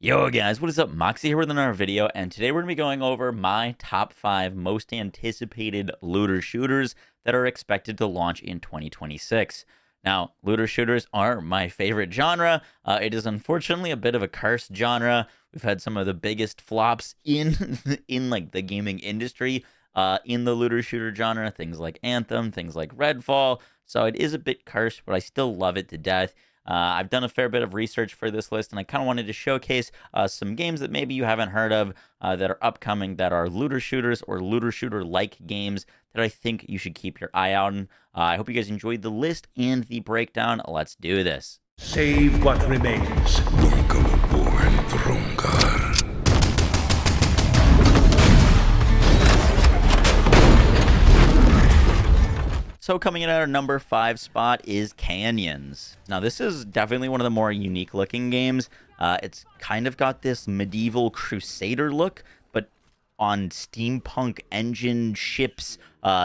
Yo guys, what is up? Moxsy here with another video, and today we're going to be going over my top 5 most anticipated looter shooters that are expected to launch in 2026. Now, looter shooters are my favorite genre. It is unfortunately a bit of a cursed genre. We've had some of the biggest flops in like the gaming industry in the looter shooter genre, things like Anthem, things like Redfall. So it is a bit cursed, but I still love it to death. I've done a fair bit of research for this list, and I kind of wanted to showcase some games that maybe you haven't heard of that are upcoming, that are looter shooters or looter shooter-like games that I think you should keep your eye out on. I hope you guys enjoyed the list and the breakdown. Let's do this. Save what remains. Welcome aboard, Throngar. So coming in at our number 5 spot is Canyons. Now this is definitely one of the more unique looking games. It's kind of got this medieval crusader look, but on steampunk engine ships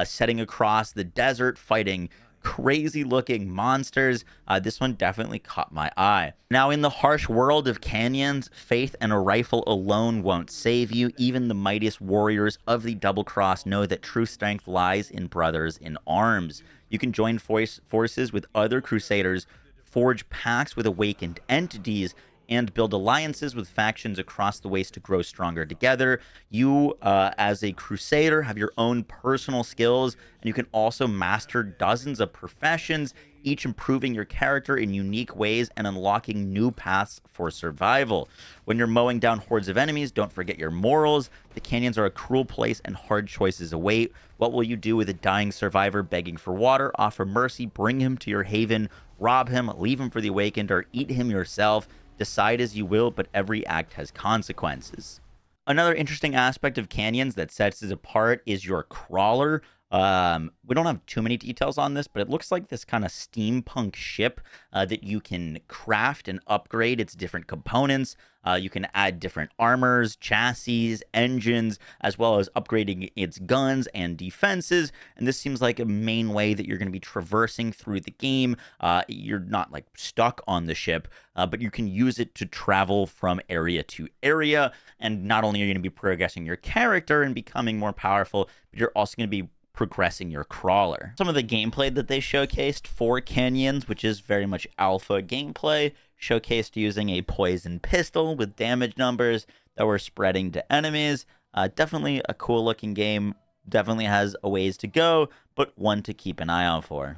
setting across the desert, fighting crazy looking monsters. This one definitely caught my eye. Now, in the harsh world of Canyons, faith and a rifle alone won't save you. Even the mightiest warriors of the Double Cross know that true strength lies in brothers in arms. You can join forces with other crusaders, forge pacts with awakened entities, and build alliances with factions across the waste to grow stronger together. You, as a crusader, have your own personal skills, and you can also master dozens of professions, each improving your character in unique ways and unlocking new paths for survival. When you're mowing down hordes of enemies, don't forget your morals. The canyons are a cruel place and hard choices await. What will you do with a dying survivor begging for water? Offer mercy, bring him to your haven, rob him, leave him for the awakened, or eat him yourself. Decide as you will, but every act has consequences. Another interesting aspect of Canyons that sets it apart is your crawler. We don't have too many details on this, but it looks like this kind of steampunk ship that you can craft and upgrade its different components. You can add different armors, chassis, engines, as well as upgrading its guns and defenses. And this seems like a main way that you're going to be traversing through the game. You're not like stuck on the ship, but you can use it to travel from area to area. And not only are you going to be progressing your character and becoming more powerful, but you're also going to be progressing your crawler. Some of the gameplay that they showcased for Canyons, which is very much alpha gameplay, showcased using a poison pistol with damage numbers that were spreading to enemies. Definitely a cool looking game. Definitely has a ways to go, but one to keep an eye out for.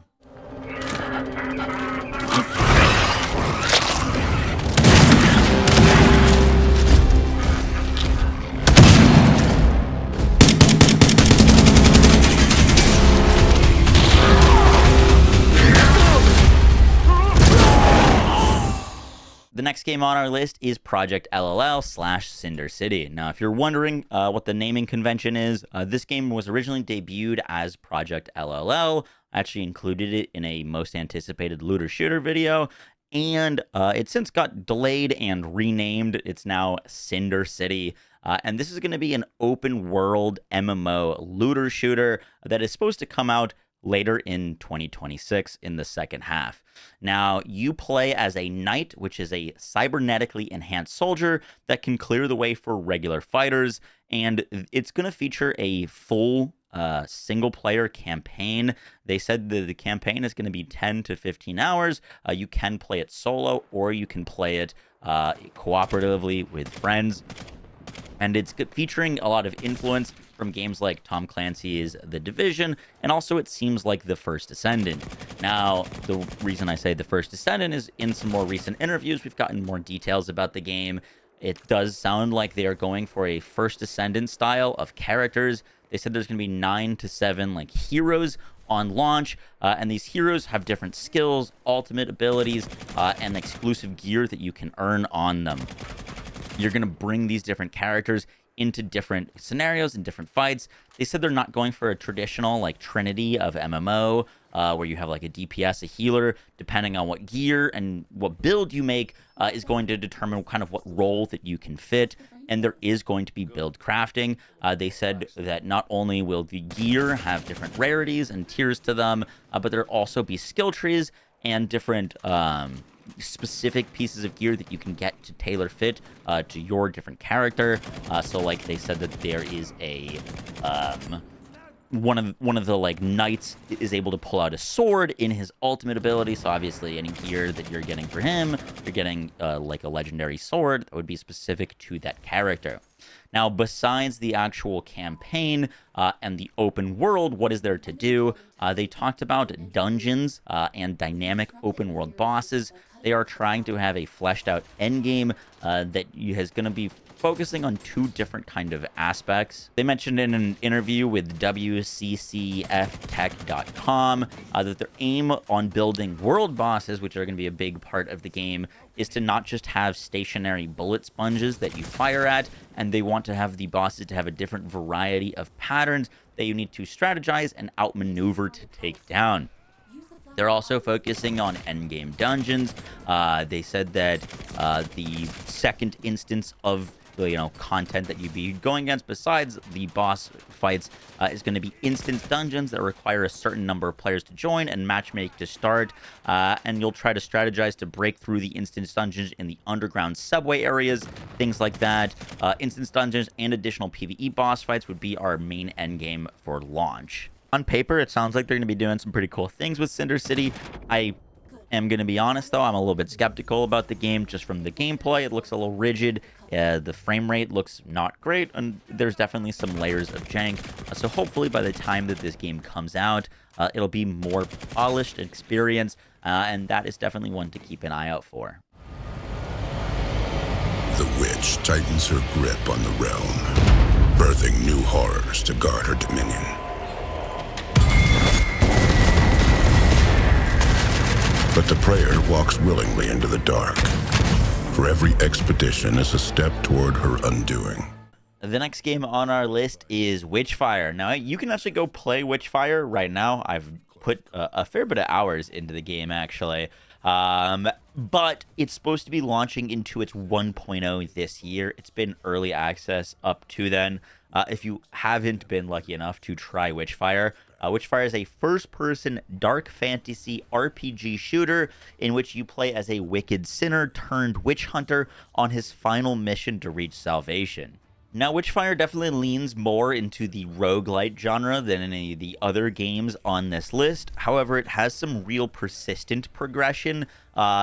The next game on our list is Project LLL/Cinder City. Now, if you're wondering what the naming convention is, this game was originally debuted as Project LLL. I actually included it in a most anticipated looter shooter video, and it since got delayed and renamed. It's now Cinder City. And this is going to be an open world MMO looter shooter that is supposed to come out later in 2026 in the second half. Now, you play as a knight, which is a cybernetically enhanced soldier that can clear the way for regular fighters, and it's going to feature a full single-player campaign. They said that the campaign is going to be 10 to 15 hours. You can play it solo, or you can play it cooperatively with friends. And it's featuring a lot of influence from games like Tom Clancy's The Division, and also it seems like The First Descendant. Now, the reason I say The First Descendant is in some more recent interviews, we've gotten more details about the game. It does sound like they are going for a First Descendant style of characters. They said there's going to be 9 to 7 like heroes on launch, and these heroes have different skills, ultimate abilities, and exclusive gear that you can earn on them. You're going to bring these different characters into different scenarios and different fights. They said they're not going for a traditional like trinity of MMO where you have like a DPS, a healer, depending on what gear and what build you make is going to determine kind of what role that you can fit. And there is going to be build crafting. They said that not only will the gear have different rarities and tiers to them, but there'll also be skill trees and different specific pieces of gear that you can get to tailor fit to your different character. So like they said that there is a one of the like knights is able to pull out a sword in his ultimate ability. So obviously any gear that you're getting for him, you're getting like a legendary sword that would be specific to that character. Now, besides the actual campaign and the open world, what is there to do? They talked about dungeons and dynamic open world bosses. They are trying to have a fleshed out endgame that is going to be focusing on two different kind of aspects. They mentioned in an interview with WCCFtech.com that their aim on building world bosses, which are going to be a big part of the game, is to not just have stationary bullet sponges that you fire at, and they want to have the bosses to have a different variety of patterns that you need to strategize and outmaneuver to take down. They're also focusing on endgame dungeons. They said that the second instance of content that you'd be going against besides the boss fights is going to be instance dungeons that require a certain number of players to join and matchmake to start, and you'll try to strategize to break through the instance dungeons in the underground subway areas, things like that. Instance dungeons and additional PvE boss fights would be our main endgame for launch. On paper, it sounds like they're going to be doing some pretty cool things with Cinder City. I am going to be honest, though, I'm a little bit skeptical about the game just from the gameplay. It looks a little rigid. The frame rate looks not great, and there's definitely some layers of jank. So hopefully by the time that this game comes out, it'll be more polished experience, and that is definitely one to keep an eye out for. The witch tightens her grip on the realm, birthing new horrors to guard her dominion. But the prayer walks willingly into the dark. For every expedition is a step toward her undoing. The next game on our list is Witchfire. Now, you can actually go play Witchfire right now. I've put a fair bit of hours into the game, actually. But it's supposed to be launching into its 1.0 this year. It's been early access up to then. If you haven't been lucky enough to try Witchfire, Witchfire is a first-person dark fantasy RPG shooter in which you play as a wicked sinner turned witch hunter on his final mission to reach salvation. Now, Witchfire definitely leans more into the roguelite genre than any of the other games on this list. However, it has some real persistent progression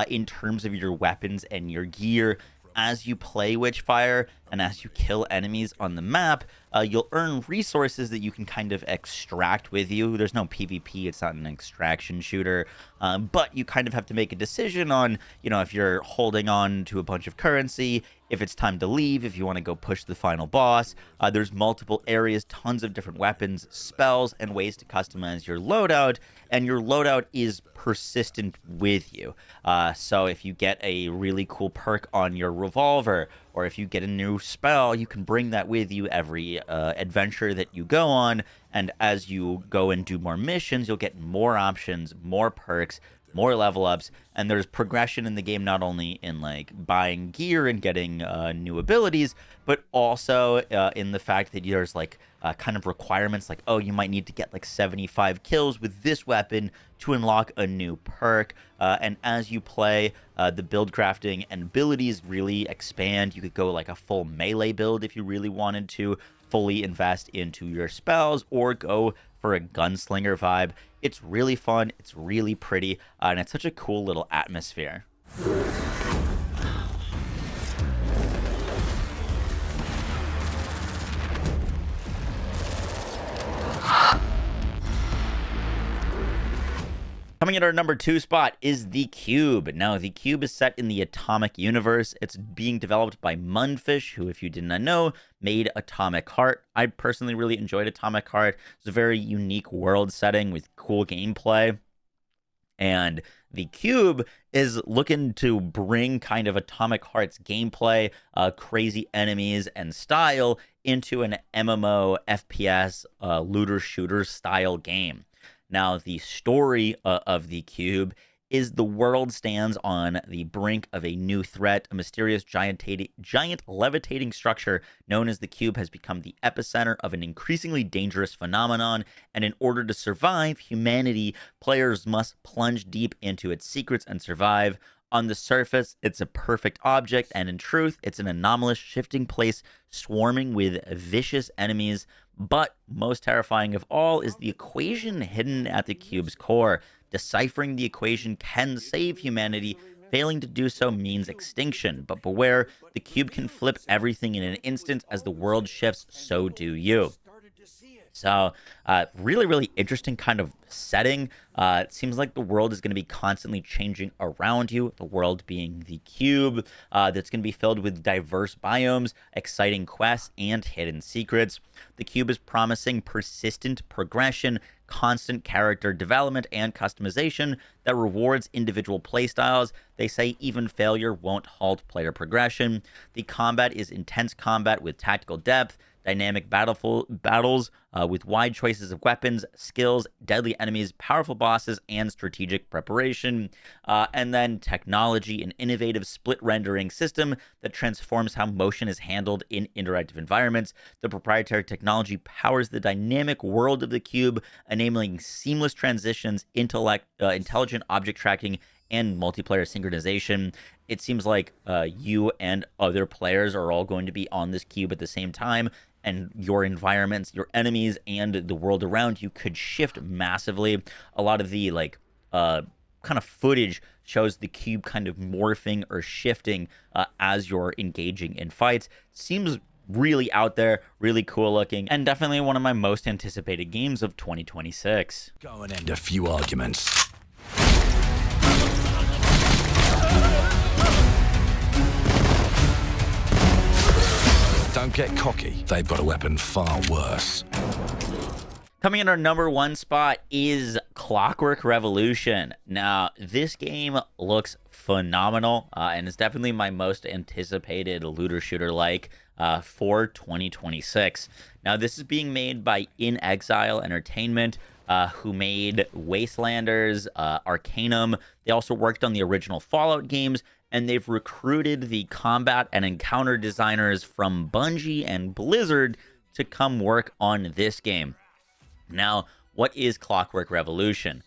in terms of your weapons and your gear. As you play Witchfire and as you kill enemies on the map, you'll earn resources that you can kind of extract with you. There's no PvP, it's not an extraction shooter, but you kind of have to make a decision on, if you're holding on to a bunch of currency, if it's time to leave, if you want to go push the final boss. There's multiple areas, tons of different weapons, spells, and ways to customize your loadout, and your loadout is persistent with you. So if you get a really cool perk on your revolver, or if you get a new spell, you can bring that with you every adventure that you go on, and as you go and do more missions, you'll get more options, more perks, more level ups, and there's progression in the game, not only in like buying gear and getting new abilities, but also in the fact that there's like kind of requirements like, oh, you might need to get like 75 kills with this weapon to unlock a new perk. And as you play, the build crafting and abilities really expand. You could go like a full melee build if you really wanted to fully invest into your spells, or go for a gunslinger vibe. It's really fun, it's really pretty, and it's such a cool little atmosphere. Coming at our number 2 spot is The Cube. Now, The Cube is set in the Atomic universe. It's being developed by Mundfish, who, if you did not know, made Atomic Heart. I personally really enjoyed Atomic Heart. It's a very unique world setting with cool gameplay. And The Cube is looking to bring kind of Atomic Heart's gameplay, crazy enemies, and style into an MMO FPS looter shooter style game. Now, the story of The Cube is the world stands on the brink of a new threat. A mysterious giant levitating structure known as the Cube has become the epicenter of an increasingly dangerous phenomenon, and in order to survive humanity, players must plunge deep into its secrets and survive. On the surface, it's a perfect object, and in truth, it's an anomalous shifting place swarming with vicious enemies. But most terrifying of all is the equation hidden at the cube's core. Deciphering the equation can save humanity. Failing to do so means extinction. But beware, the cube can flip everything in an instant. As the world shifts, so do you. So, really, really interesting kind of setting. It seems like the world is going to be constantly changing around you, the world being the cube, that's going to be filled with diverse biomes, exciting quests, and hidden secrets. The cube is promising persistent progression, constant character development, and customization that rewards individual playstyles. They say even failure won't halt player progression. The combat is intense combat with tactical depth, dynamic battles with wide choices of weapons, skills, deadly enemies, powerful bosses, and strategic preparation. And then technology, an innovative split rendering system that transforms how motion is handled in interactive environments. The proprietary technology powers the dynamic world of the cube, enabling seamless transitions, intelligent object tracking, and multiplayer synchronization. It seems like you and other players are all going to be on this cube at the same time, and your environments, your enemies, and the world around you could shift massively. A lot of the kind of footage shows the cube kind of morphing or shifting as you're engaging in fights. Seems really out there, really cool looking, and definitely one of my most anticipated games of 2026. Go and end a few arguments. Don't get cocky. They've got a weapon far worse. Coming in our number one spot is Clockwork Revolution. Now, this game looks phenomenal, and it's definitely my most anticipated looter shooter for 2026. Now, this is being made by In Exile Entertainment, who made Wastelanders, Arcanum. They also worked on the original Fallout games, and they've recruited the combat and encounter designers from Bungie and Blizzard to come work on this game. Now, what is Clockwork Revolution?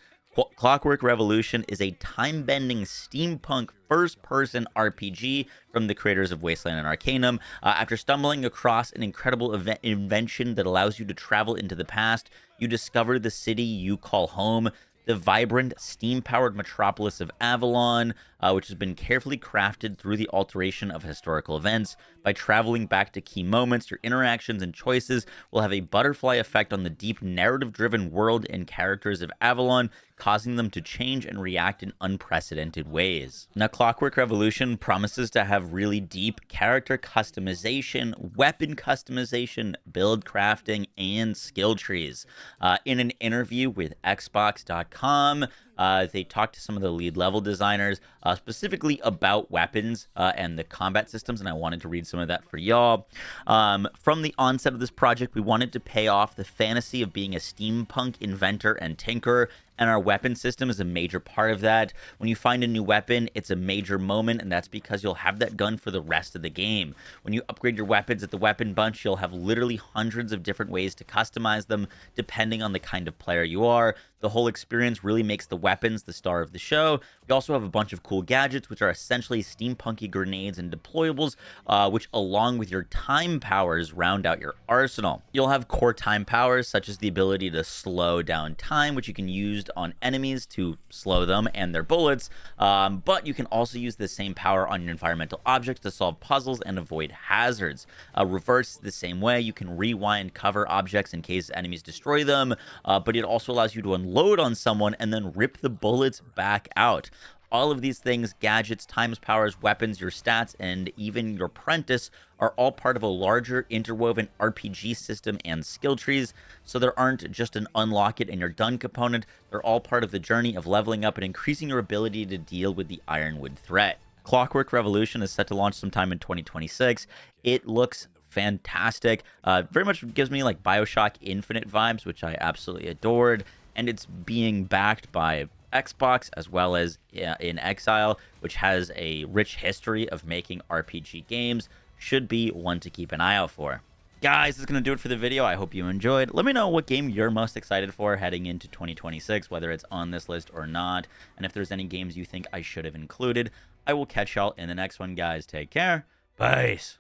Clockwork Revolution is a time-bending steampunk first-person RPG from the creators of Wasteland and Arcanum. After stumbling across an incredible invention that allows you to travel into the past, you discover the city you call home, the vibrant, steam-powered metropolis of Avalon, which has been carefully crafted through the alteration of historical events. By traveling back to key moments, your interactions and choices will have a butterfly effect on the deep, narrative-driven world and characters of Avalon, causing them to change and react in unprecedented ways. Now, Clockwork Revolution promises to have really deep character customization, weapon customization, build crafting, and skill trees. In an interview with Xbox.com, they talked to some of the lead level designers specifically about weapons and the combat systems, and I wanted to read some of that for y'all. From the onset of this project, we wanted to pay off the fantasy of being a steampunk inventor and tinkerer, and our weapon system is a major part of that. When you find a new weapon, it's a major moment, and that's because you'll have that gun for the rest of the game. When you upgrade your weapons at the Weapon Bunch, you'll have literally hundreds of different ways to customize them, depending on the kind of player you are. The whole experience really makes the weapons the star of the show. We also have a bunch of cool gadgets, which are essentially steampunky grenades and deployables, which along with your time powers round out your arsenal. You'll have core time powers, such as the ability to slow down time, which you can use on enemies to slow them and their bullets, but you can also use the same power on your environmental objects to solve puzzles and avoid hazards. Reverse the same way. You can rewind cover objects in case enemies destroy them, but it also allows you to unload on someone and then rip the bullets back out. All of these things, gadgets, times powers, weapons, your stats, and even your apprentice are all part of a larger interwoven RPG system and skill trees, so there aren't just an unlock it and you're done component. They're all part of the journey of leveling up and increasing your ability to deal with the Ironwood threat. Clockwork Revolution is set to launch sometime in 2026. It looks fantastic. Very much gives me like BioShock Infinite vibes, which I absolutely adored, and it's being backed by Xbox as well as In Exile, which has a rich history of making RPG games. Should be one to keep an eye out for. Guys, that's going to do it for the video. I hope you enjoyed. Let me know what game you're most excited for heading into 2026, whether it's on this list or not, and if there's any games you think I should have included. I will catch y'all in the next one, guys. Take care. Peace.